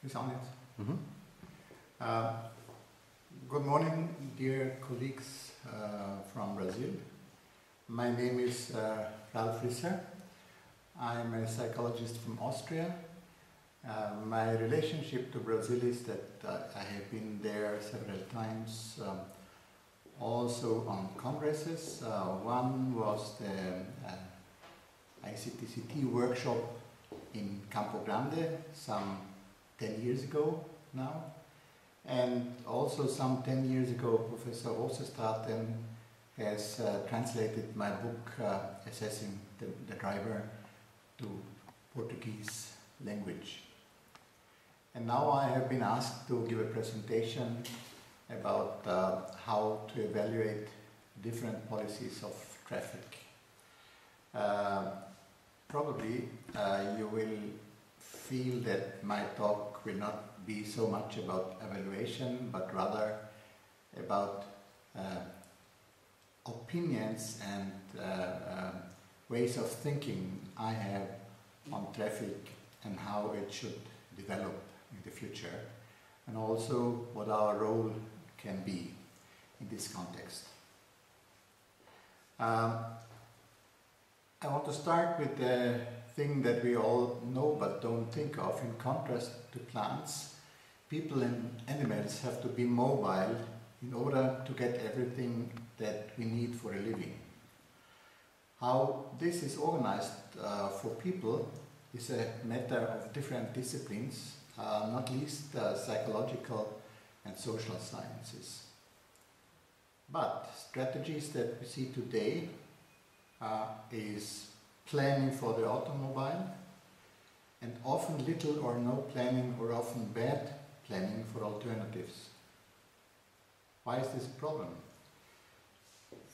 Is on it? Good morning, dear colleagues from Brazil. My name is Ralf Risser. I'm a psychologist from Austria. My relationship to Brazil is that I have been there several times, also on congresses. One was the ICTCT workshop in Campo Grande some 10 years ago now, and also some 10 years ago Professor Rosestraten has translated my book Assessing the Driver to Portuguese language. And now I have been asked to give a presentation about how to evaluate different policies of traffic. Probably you will feel that my talk will not be so much about evaluation, but rather about opinions and ways of thinking I have on traffic and how it should develop in the future, and also what our role can be in this context. I want to start with the thing that we all know but don't think of. In contrast to plants, people and animals have to be mobile in order to get everything that we need for a living. How this is organized for people is a matter of different disciplines, not least psychological and social sciences. But strategies that we see today is planning for the automobile, and often little or no planning, or often bad planning for alternatives. Why is this a problem?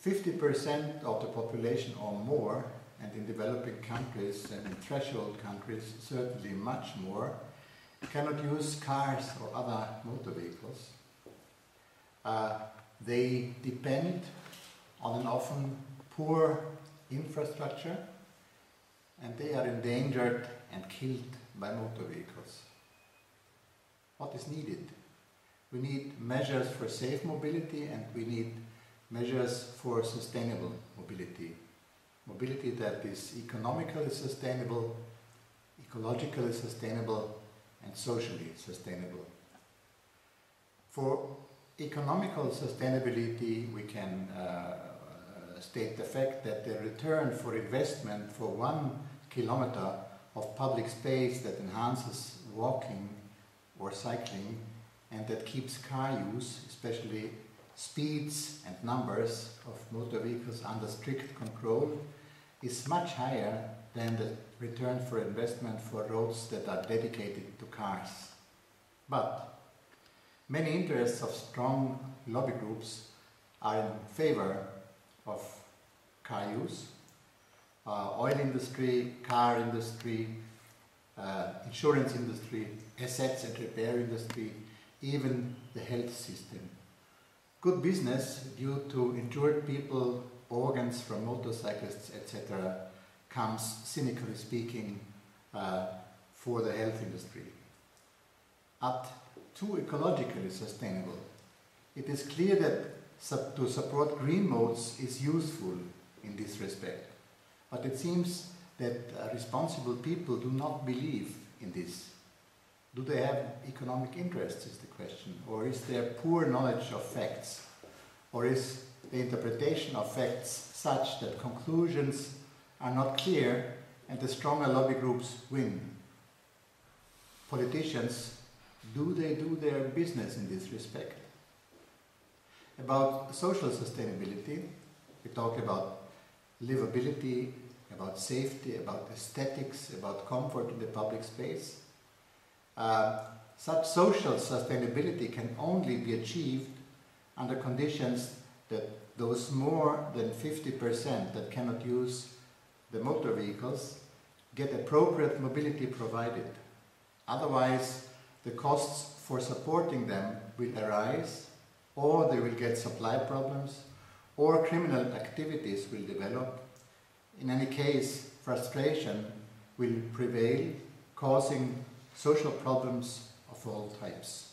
50% of the population or more, and in developing countries and in threshold countries certainly much more, cannot use cars or other motor vehicles. They depend on an often poor infrastructure, and they are endangered and killed by motor vehicles. What is needed? We need measures for safe mobility, and we need measures for sustainable mobility. Mobility that is economically sustainable, ecologically sustainable, and socially sustainable. For economical sustainability, we can state the fact that the return for investment for 1 kilometer of public space that enhances walking or cycling and that keeps car use, especially speeds and numbers of motor vehicles, under strict control, is much higher than the return for investment for roads that are dedicated to cars. But many interests of strong lobby groups are in favor of car use. Oil industry, car industry, insurance industry, assets and repair industry, even the health system. Good business due to injured people, organs from motorcyclists, etc., comes, cynically speaking, for the health industry. At too ecologically sustainable, it is clear that to support green modes is useful in this respect. But it seems that responsible people do not believe in this. Do they have economic interests, is the question, or is there poor knowledge of facts, or is the interpretation of facts such that conclusions are not clear and the stronger lobby groups win? Politicians, do they do their business in this respect? About social sustainability, we talk about livability, about safety, about aesthetics, about comfort in the public space. Such social sustainability can only be achieved under conditions that those more than 50% that cannot use the motor vehicles get appropriate mobility provided. Otherwise, the costs for supporting them will arise, or they will get supply problems, or criminal activities will develop. In any case, frustration will prevail, causing social problems of of all types.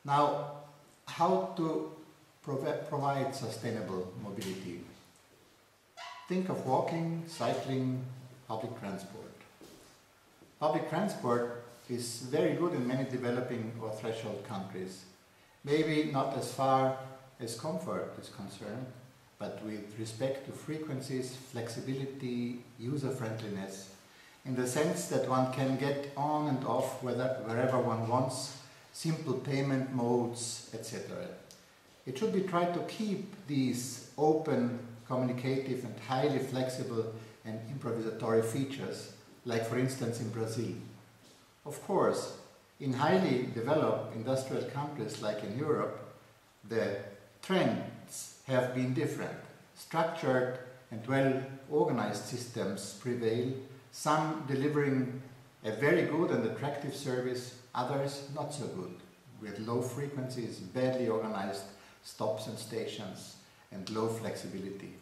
Now, how to provide sustainable mobility? Think of walking, cycling, public transport. Public transport is very good in many developing or threshold countries. Maybe not as far as comfort is concerned, but with respect to frequencies, flexibility, user-friendliness, in the sense that one can get on and off wherever one wants, simple payment modes, etc. It should be tried to keep these open, communicative and highly flexible and improvisatory features, like for instance in Brazil. Of course, in highly developed industrial countries like in Europe, the trends have been different. Structured and well-organized systems prevail, some delivering a very good and attractive service, others not so good, with low frequencies, badly organized stops and stations, and low flexibility.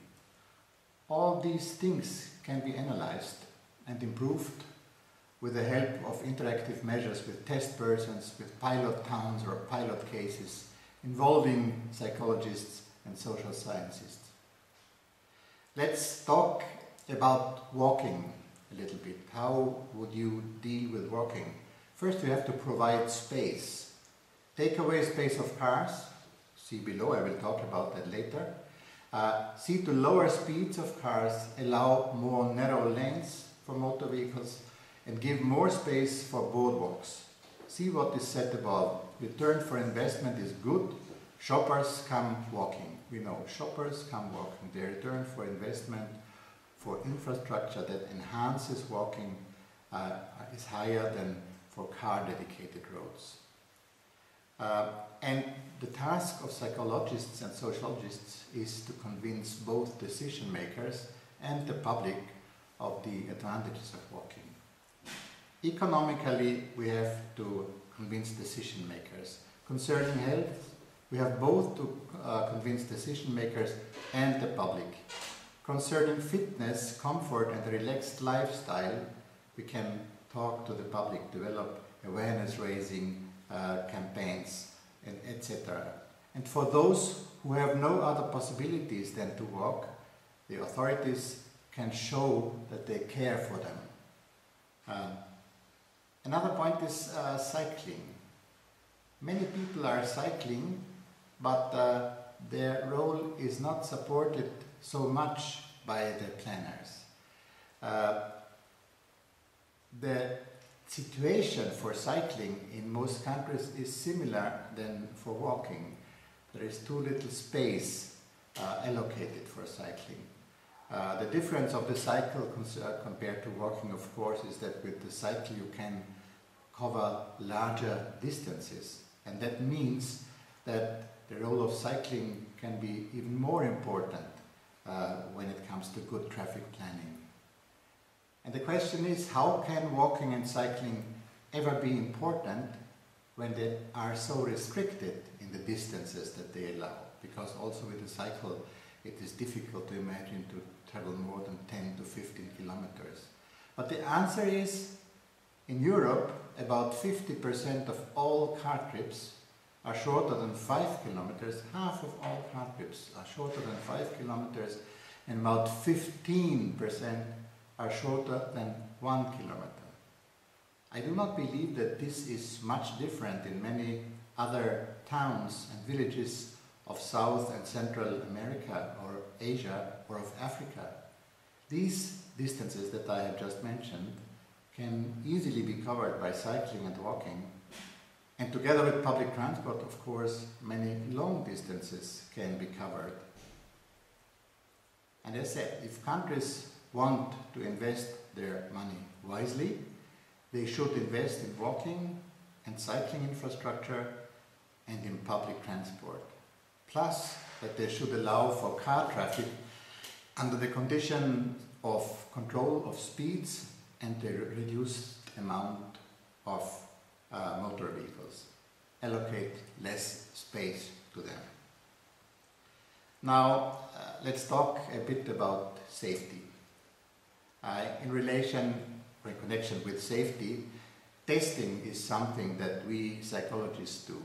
All these things can be analyzed and improved with the help of interactive measures with test persons, with pilot towns or pilot cases involving psychologists and social scientists. Let's talk about walking a little bit. How would you deal with walking? First, you have to provide space. Take away space of cars. See below, I will talk about that later. See to lower speeds of cars, allow more narrow lanes for motor vehicles, and give more space for boardwalks. See what is said above. Return for investment is good. Shoppers come walking. We know shoppers come walking. The return for investment for infrastructure that enhances walking is higher than for car-dedicated roads. And the task of psychologists and sociologists is to convince both decision makers and the public of the advantages of walking. Economically, we have to convince decision makers. Concerning health, we have both to convince decision makers and the public. Concerning fitness, comfort and a relaxed lifestyle, we can talk to the public, develop awareness-raising campaigns, and etc. And for those who have no other possibilities than to walk, the authorities can show that they care for them. Another point is cycling. Many people are cycling, but their role is not supported so much by the planners. The situation for cycling in most countries is similar than for walking. There is too little space allocated for cycling. The difference of the cycle compared to walking, of course, is that with the cycle you can cover larger distances, and that means that the role of cycling can be even more important when it comes to good traffic planning. And the question is, how can walking and cycling ever be important when they are so restricted in the distances that they allow? Because also with a cycle it is difficult to imagine to travel more than 10 to 15 kilometers. But the answer is, in Europe, about 50% of all car trips are shorter than 5 kilometers. Half of all car trips are shorter than 5 kilometers, and about 15% are shorter than 1 kilometer. I do not believe that this is much different in many other towns and villages of South and Central America or Asia or of Africa. These distances that I have just mentioned can easily be covered by cycling and walking, and together with public transport, of course, many long distances can be covered. And as I said, if countries want to invest their money wisely, they should invest in walking and cycling infrastructure and in public transport. Plus, that they should allow for car traffic under the condition of control of speeds and the reduced amount of motor vehicles. Allocate less space to them. Now, let's talk a bit about safety. In connection with safety, testing is something that we psychologists do.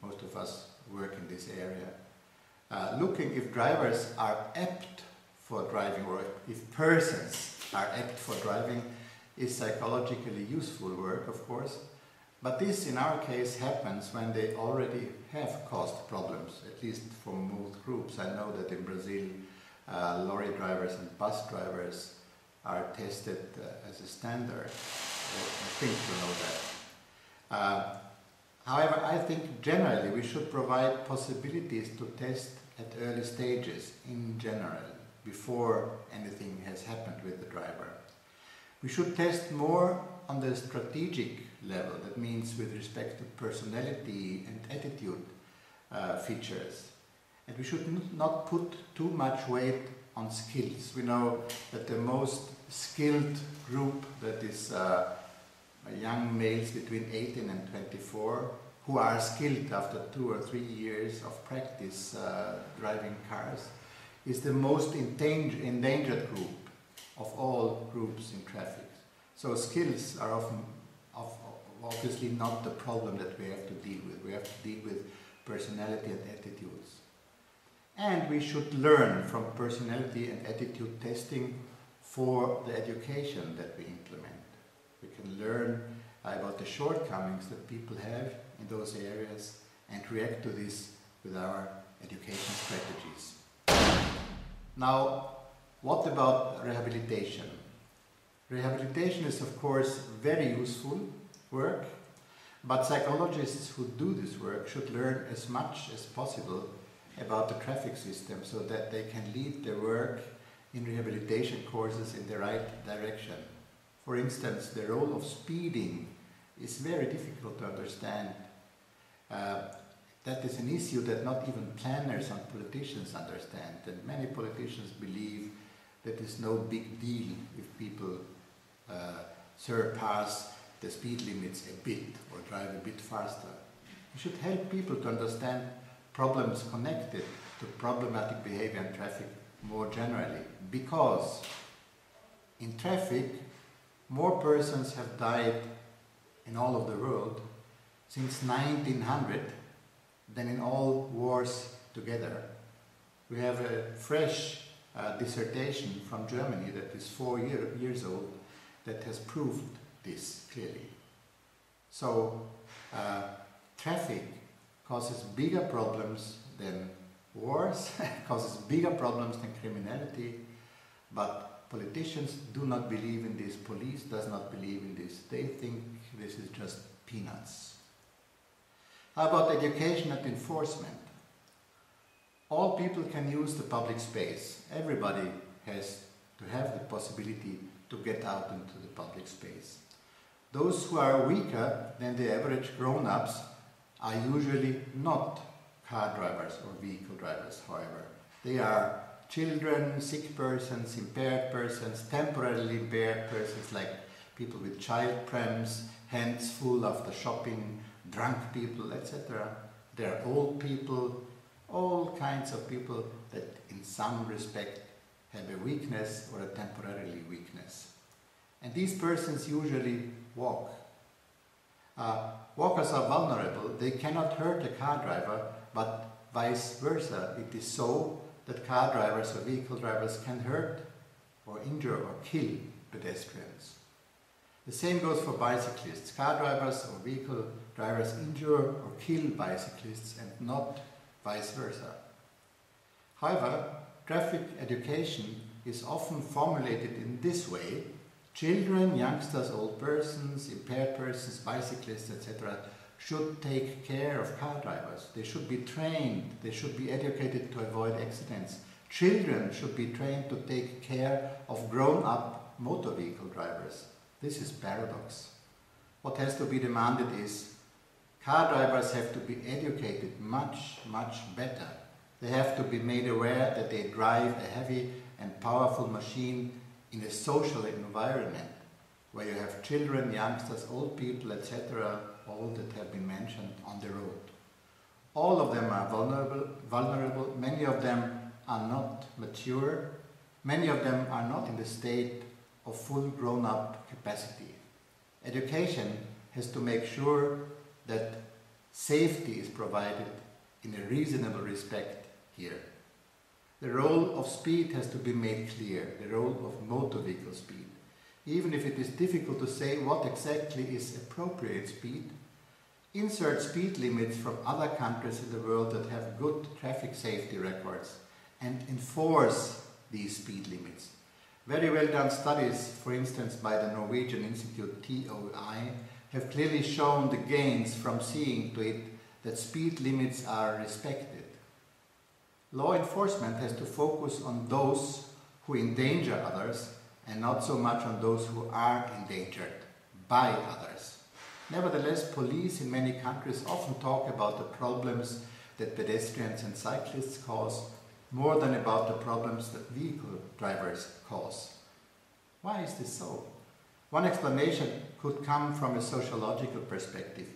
Most of us work in this area. Looking if drivers are apt for driving, or if persons are apt for driving, is psychologically useful work, of course. But this, in our case, happens when they already have caused problems, at least for most groups. I know that in Brazil, lorry drivers and bus drivers are tested as a standard. I think you know that. However, I think generally we should provide possibilities to test at early stages in general, before anything has happened with the driver. We should test more on the strategic level, that means with respect to personality and attitude features. And we should not put too much weight on skills. We know that the most skilled group, that is young males between 18 and 24, who are skilled after 2 or 3 years of practice driving cars, is the most endangered group of all groups in traffic. So skills are obviously not the problem that we have to deal with. We have to deal with personality and attitudes. And we should learn from personality and attitude testing for the education that we implement. We can learn about the shortcomings that people have in those areas and react to this with our education strategies. Now, what about rehabilitation? Rehabilitation is, of course, very useful work, but psychologists who do this work should learn as much as possible about the traffic system so that they can lead their work in rehabilitation courses in the right direction. For instance, the role of speeding is very difficult to understand. That is an issue that not even planners and politicians understand, and many politicians believe that it's no big deal if people surpass the speed limits a bit or drive a bit faster. We should help people to understand problems connected to problematic behavior in traffic more generally, because in traffic more persons have died in all of the world since 1900 than in all wars together. We have a fresh dissertation from Germany that is 4 years old that has proved this clearly. So traffic causes bigger problems than wars, causes bigger problems than criminality, but politicians do not believe in this, police does not believe in this. They think this is just peanuts. How about education and enforcement? All people can use the public space. Everybody has to have the possibility to get out into the public space. Those who are weaker than the average grown-ups are usually not car drivers or vehicle drivers, however. They are children, sick persons, impaired persons, temporarily impaired persons like people with child prams, hands full after shopping, drunk people, etc. There are old people, all kinds of people that in some respect have a weakness or a temporarily weakness. And these persons usually walk. Walkers are vulnerable. They cannot hurt a car driver, but vice versa. It is so that car drivers or vehicle drivers can hurt or injure or kill pedestrians. The same goes for bicyclists. Car drivers or vehicle drivers injure or kill bicyclists and not vice versa. However, traffic education is often formulated in this way. Children, youngsters, old persons, impaired persons, bicyclists, etc. should take care of car drivers. They should be trained, they should be educated to avoid accidents. Children should be trained to take care of grown-up motor vehicle drivers. This is paradox. What has to be demanded is car drivers have to be educated much, much better. They have to be made aware that they drive a heavy and powerful machine in a social environment where you have children, youngsters, old people, etc., all that have been mentioned on the road. All of them are vulnerable. Many of them are not mature. Many of them are not in the state of full grown-up capacity. Education has to make sure that safety is provided in a reasonable respect here. The role of speed has to be made clear, the role of motor vehicle speed. Even if it is difficult to say what exactly is appropriate speed, insert speed limits from other countries in the world that have good traffic safety records and enforce these speed limits. Very well done studies, for instance by the Norwegian Institute TOI, have clearly shown the gains from seeing to it that speed limits are respected. Law enforcement has to focus on those who endanger others and not so much on those who are endangered by others. Nevertheless, police in many countries often talk about the problems that pedestrians and cyclists cause more than about the problems that vehicle drivers cause. Why is this so? One explanation could come from a sociological perspective.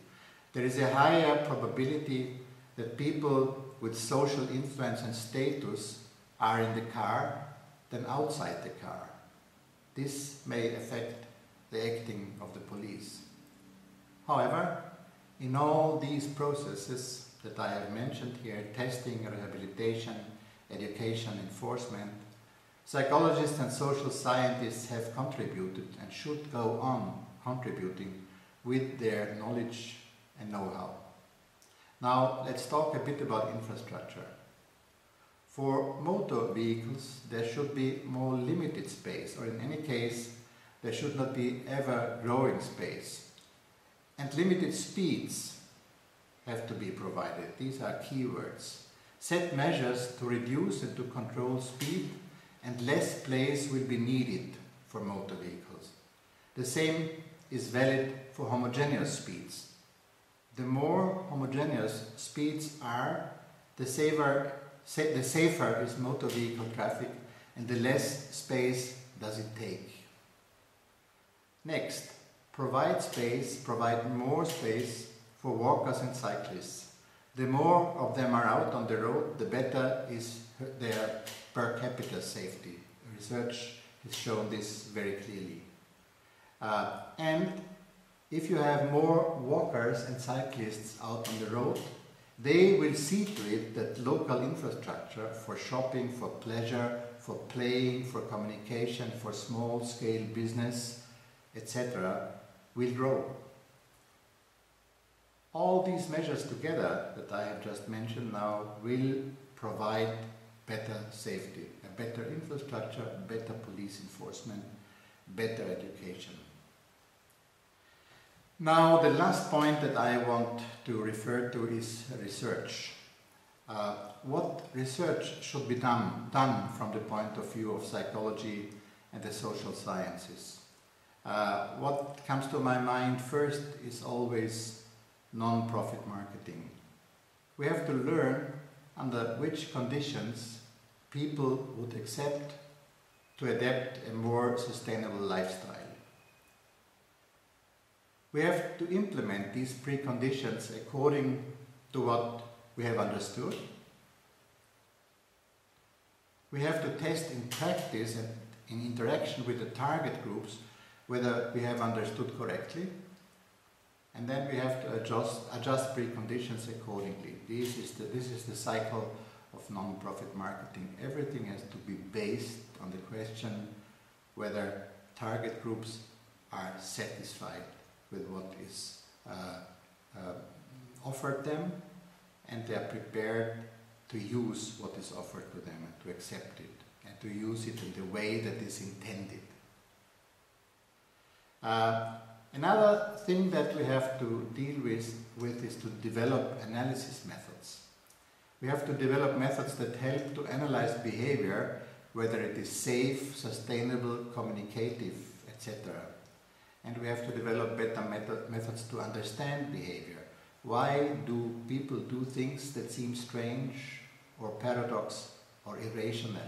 There is a higher probability that people with social influence and status are in the car than outside the car. This may affect the acting of the police. However, in all these processes that I have mentioned here, testing, rehabilitation, education, enforcement, psychologists and social scientists have contributed and should go on contributing with their knowledge and know-how. Now let's talk a bit about infrastructure. For motor vehicles there should be more limited space, or in any case there should not be ever-growing space. And limited speeds have to be provided. These are keywords. Set measures to reduce and to control speed, and less place will be needed for motor vehicles. The same is valid for homogeneous speeds. The more homogeneous speeds are, the safer is motor vehicle traffic and the less space does it take. Next, provide more space for walkers and cyclists. The more of them are out on the road, the better is their per capita safety. Research has shown this very clearly. And if you have more walkers and cyclists out on the road, they will see to it that local infrastructure for shopping, for pleasure, for playing, for communication, for small-scale business, etc. will grow. All these measures together that I have just mentioned now will provide better safety, a better infrastructure, better police enforcement, better education. Now the last point that I want to refer to is research. What research should be done from the point of view of psychology and the social sciences? What comes to my mind first is always non-profit marketing. We have to learn under which conditions people would accept to adapt a more sustainable lifestyle. We have to implement these preconditions according to what we have understood. We have to test in practice and in interaction with the target groups whether we have understood correctly. And then we have to adjust preconditions accordingly. This is the cycle of non-profit marketing. Everything has to be based on the question whether target groups are satisfied with what is offered them, and they are prepared to use what is offered to them and to accept it and to use it in the way that is intended. Another thing that we have to deal with is to develop analysis methods. We have to develop methods that help to analyze behavior, whether it is safe, sustainable, communicative, etc. And we have to develop better methods to understand behavior. Why do people do things that seem strange or paradox or irrational?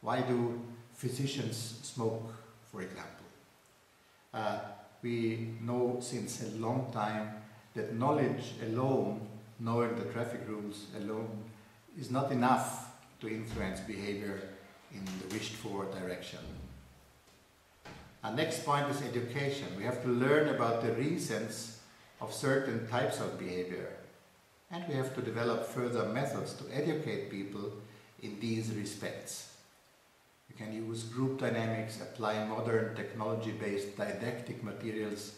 Why do physicians smoke, for example? We know since a long time that knowledge alone, knowing the traffic rules alone, is not enough to influence behavior in the wished for direction. Our next point is education. We have to learn about the reasons of certain types of behavior. And we have to develop further methods to educate people in these respects. We can use group dynamics, apply modern technology-based didactic materials,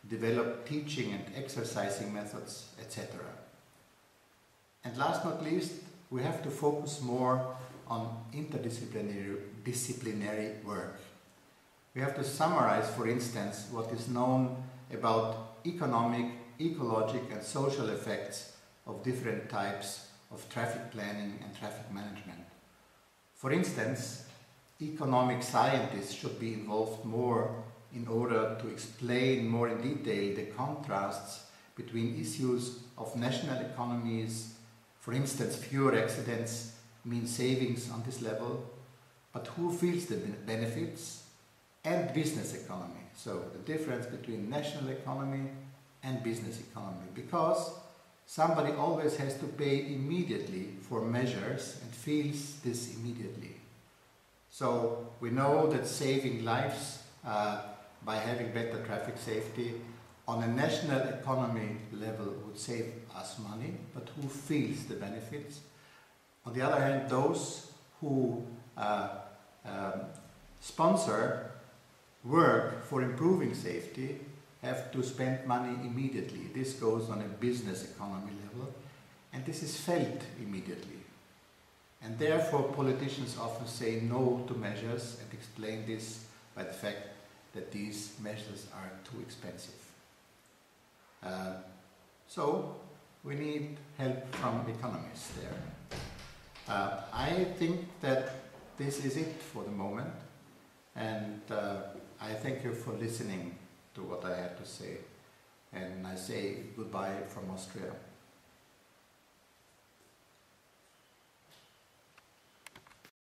develop teaching and exercising methods, etc. And last but not least, we have to focus more on interdisciplinary work. We have to summarize, for instance, what is known about economic, ecologic and social effects of different types of traffic planning and traffic management. For instance, economic scientists should be involved more in order to explain more in detail the contrasts between issues of national economies. For instance, fewer accidents mean savings on this level, but who feels the benefits, and business economy. So the difference between national economy and business economy, because somebody always has to pay immediately for measures and feels this immediately. So we know that saving lives by having better traffic safety on a national economy level would save us money, but who feels the benefits? On the other hand, those who sponsor work for improving safety have to spend money immediately. This goes on a business economy level, and this is felt immediately. And therefore politicians often say no to measures and explain this by the fact that these measures are too expensive. So we need help from economists there. I think that this is it for the moment, and I thank you for listening to what I had to say, and I say goodbye from Austria.